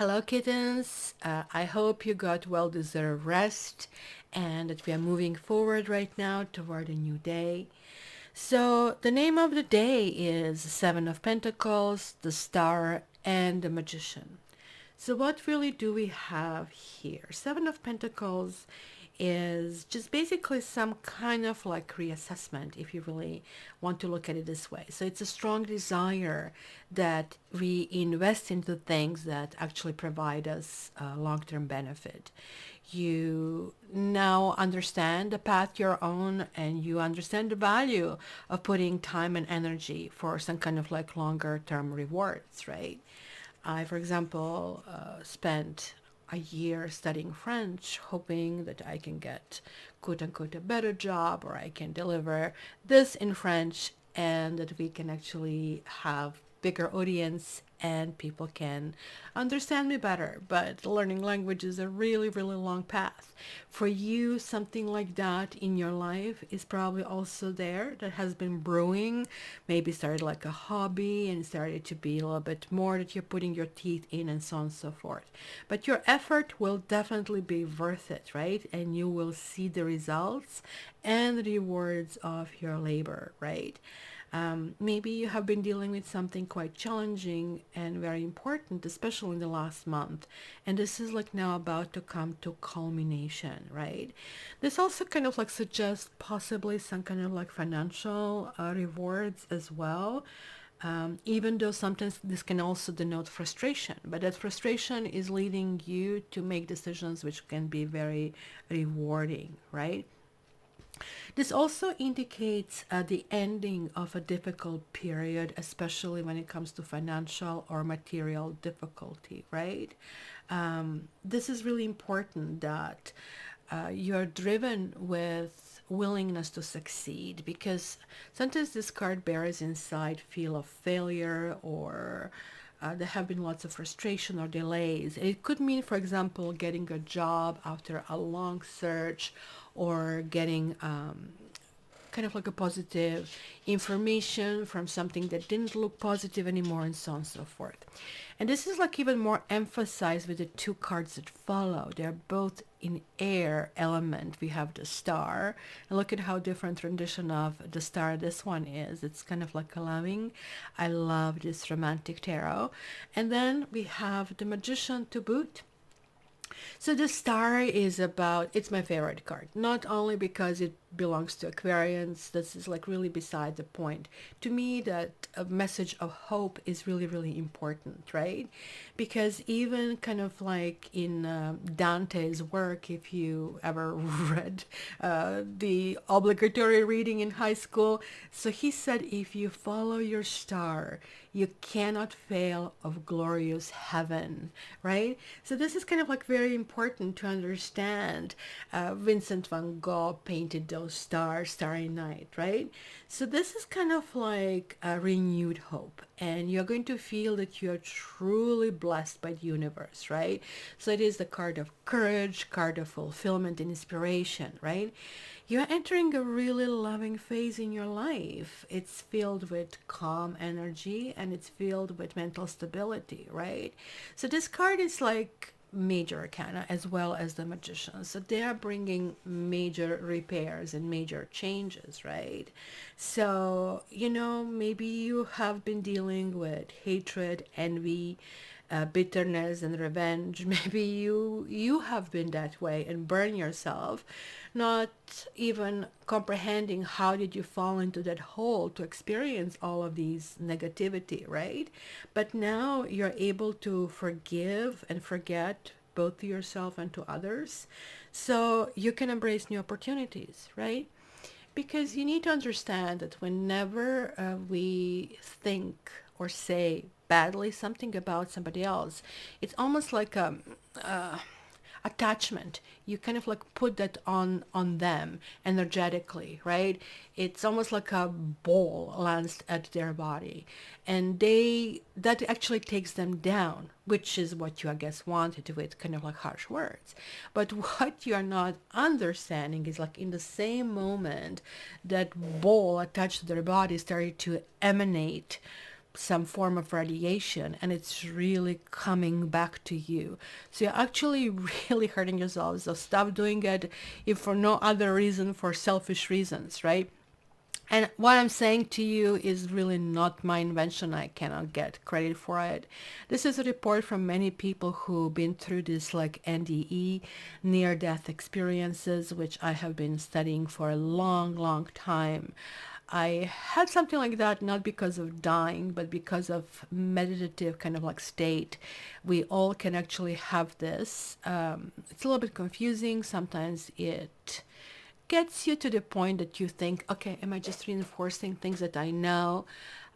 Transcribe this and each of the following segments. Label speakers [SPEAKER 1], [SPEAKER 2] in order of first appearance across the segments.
[SPEAKER 1] Hello, kittens. I hope you got well deserved rest and that we are moving forward right now toward a new day. So, the name of the day is Seven of Pentacles, the Star, and the Magician. So, what really do we have here? Seven of Pentacles is just basically some kind of like reassessment, if you really want to look at it this way. So, it's a strong desire that we invest into things that actually provide us long term benefit. You now understand the path you're on, and you understand the value of putting time and energy for some kind of like longer term rewards, right? I, for example, spent a year studying French, hoping that I can get quote unquote a better job or I can deliver this in French and that we can actually have bigger audience and people can understand me better. But learning language is a really, really long path. For you, something like that in your life is probably also there that has been brewing, maybe started like a hobby and started to be a little bit more that you're putting your teeth in and so on and so forth. But your effort will definitely be worth it, right? And you will see the results and the rewards of your labor, right? Maybe you have been dealing with something quite challenging and very important, especially in the last month. And this is like now about to come to culmination, right? This also kind of like suggests possibly some kind of like financial rewards as well. Even though sometimes this can also denote frustration, but that frustration is leading you to make decisions which can be very rewarding, right? This also indicates the ending of a difficult period, especially when it comes to financial or material difficulty, right? This is really important that you're driven with willingness to succeed because sometimes this card bears inside feel of failure or there have been lots of frustration or delays. It could mean, for example, getting a job after a long search or getting kind of like a positive information from something that didn't look positive anymore and so on and so forth. And this is like even more emphasized with the two cards that follow. They're both in air element. We have the star, and look at how different rendition of the star this one is. It's kind of like a loving. I love this romantic tarot. And then we have the magician to boot. So the star is about, it's my favorite card, not only because it belongs to Aquarians, this is like really beside the point. To me, that a message of hope is really, really important, right? Because even kind of like in Dante's work, if you ever read the obligatory reading in high school, so he said, if you follow your star, you cannot fail of glorious heaven, right? So this is kind of like very important to understand. Vincent van Gogh painted those stars, Starry Night, right? So this is kind of like a renewed hope, and you're going to feel that you're truly blessed by the universe, right? So it is the card of courage, card of fulfillment and inspiration, right? You're entering a really loving phase in your life. It's filled with calm energy and it's filled with mental stability, right? So this card is like major arcana as well as the magician. So they are bringing major repairs and major changes, right? So, maybe you have been dealing with hatred, envy, bitterness and revenge. Maybe you have been that way and burn yourself, not even comprehending how did you fall into that hole to experience all of these negativity, right? But now you're able to forgive and forget both to yourself and to others, so you can embrace new opportunities, right? Because you need to understand that whenever we think or say badly something about somebody else, it's almost like attachment. You kind of like put that on them energetically, right? It's almost like a ball lands at their body, and that actually takes them down, which is what you, I guess, wanted with kind of like harsh words. But what you are not understanding is like in the same moment that ball attached to their body started to emanate some form of radiation, and it's really coming back to you. So you're actually really hurting yourself. So stop doing it if for no other reason, for selfish reasons, right? And what I'm saying to you is really not my invention. I cannot get credit for it. This is a report from many people who've been through this like NDE, near-death experiences, which I have been studying for a long, long time. I had something like that not because of dying, but because of meditative kind of like state. We all can actually have this. It's a little bit confusing. Sometimes it gets you to the point that you think, okay, am I just reinforcing things that I know?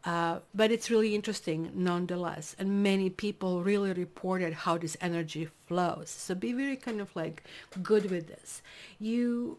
[SPEAKER 1] But it's really interesting nonetheless. And many people really reported how this energy flows. So be very kind of like good with this. You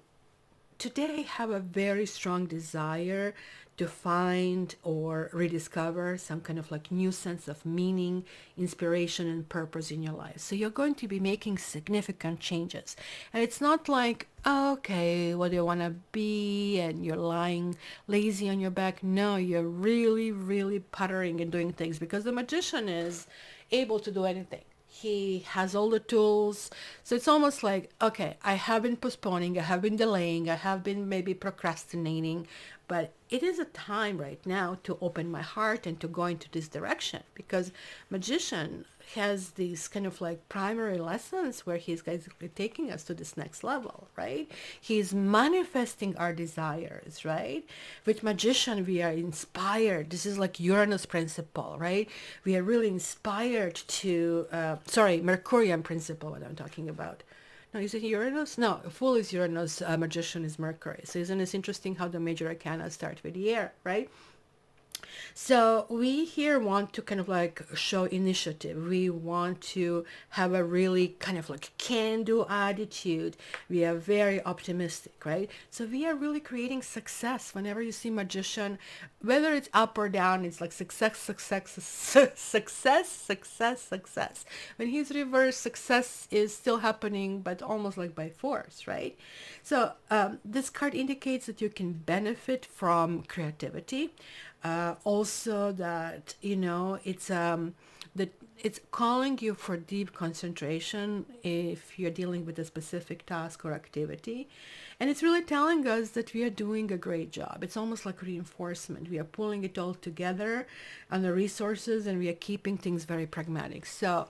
[SPEAKER 1] today have a very strong desire to find or rediscover some kind of like new sense of meaning, inspiration, and purpose in your life. So you're going to be making significant changes. And it's not like, oh, okay, what do you want to be? And you're lying lazy on your back. No, you're really, really puttering and doing things, because the magician is able to do anything. He has all the tools. So it's almost like, okay, I have been postponing, I have been delaying, I have been maybe procrastinating, but it is a time right now to open my heart and to go into this direction, because magician has these kind of like primary lessons where he's basically taking us to this next level, right? He's manifesting our desires, right? With magician, we are inspired. This is like Uranus principle, right? We are really inspired to, Mercurian principle, what I'm talking about. No, is it Uranus? No, Fool is Uranus, magician is Mercury. So isn't it interesting how the major arcana start with the air, right? So we here want to kind of like show initiative. We want to have a really kind of like can-do attitude. We are very optimistic, right? So we are really creating success. Whenever you see magician, whether it's up or down, it's like success, success, success, success, success. When he's reversed, success is still happening, but almost like by force, right? So this card indicates that you can benefit from creativity. Also that, you know, it's that it's calling you for deep concentration if you're dealing with a specific task or activity. And it's really telling us that we are doing a great job. It's almost like reinforcement. We are pulling it all together on the resources, and we are keeping things very pragmatic. So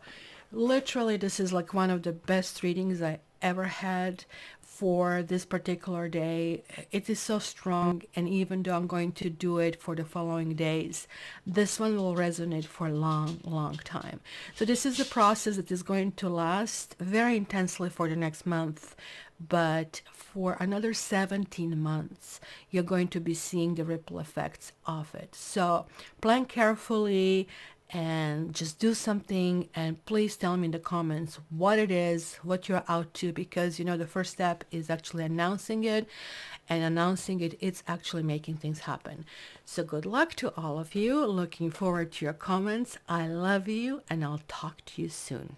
[SPEAKER 1] literally, this is like one of the best readings I ever had for this particular day. It is so strong, and even though I'm going to do it for the following days, this one will resonate for a long, long time. So this is a process that is going to last very intensely for the next month, but for another 17 months, you're going to be seeing the ripple effects of it. So plan carefully and just do something, and please tell me in the comments what it is, what you're out to, because you know the first step is actually announcing it, and announcing it, it's actually making things happen. So good luck to all of you. Looking forward to your comments. I love you, and I'll talk to you soon.